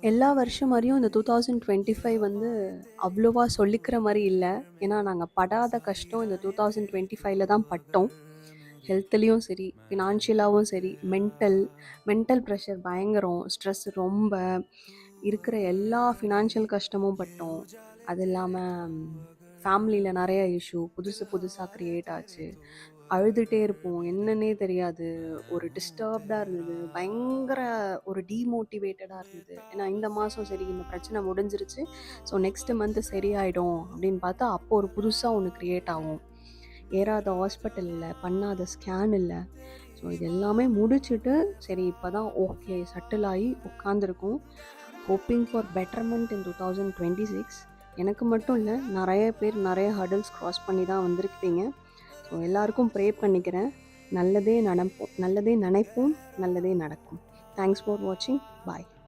எல்லா வருஷம் மாரியும் இந்த 2025 வந்து அவ்வளவா சொல்லிக்கிற மாரி இல்ல. ஏன்னா, நாங்க படாத கஷ்டம் இந்த 2025ல தான் பட்டோம். ஹெல்த்லயும் சரி, ஃபினான்ஷியலாவும் சரி, மென்டல் ப்ரெஷர் பயங்கரம். ஸ்ட்ரெஸ் ரொம்ப. இருக்கிற எல்லா ஃபினான்ஷியல் கஷ்டமும் பட்டோம். அது இல்லாம ஃபேமிலில நெறைய இஷ்யூ புதுசு புதுசா கிரியேட் ஆச்சு. அழுதுட்டே இருப்போம். என்னன்னே தெரியாது. ஒரு டிஸ்டர்ப்டா இருந்தது. பயங்கர ஒரு டீமோட்டிவேட்டடா இருந்தது. ஏன்னா இந்த மாசம் சரி இந்த பிரச்சனை முடிஞ்சிருச்சு. ஸோ நெக்ஸ்ட் மந்த் சரியாயிடும் அப்படின்னு பார்த்தா, அப்போ ஒரு புதுசா ஒண்ணு கிரியேட் ஆகும். ஏறாத ஹாஸ்பிட்டல் இல்ல, பண்ணாத ஸ்கேன் இல்ல. ஸோ இது எல்லாமே முடிச்சுட்டு சரி இப்பதான் ஓகே செட்டில் ஆகி உட்காந்துருக்கோம். ஹோப்பிங் ஃபார் பெட்டர்மெண்ட் இன் 2026. எனக்கு மட்டும் இல்ல, நெறைய பேர் நெறைய ஹர்டில்ஸ் கிராஸ் பண்ணி தான் வந்திருப்பீங்க. ஸோ எல்லாருக்கும் ப்ரே பண்ணிக்கிறேன். நல்லதே நினைப்போம், நல்லதே நடக்கும். தேங்க்ஸ் ஃபார் வாட்சிங். பாய்.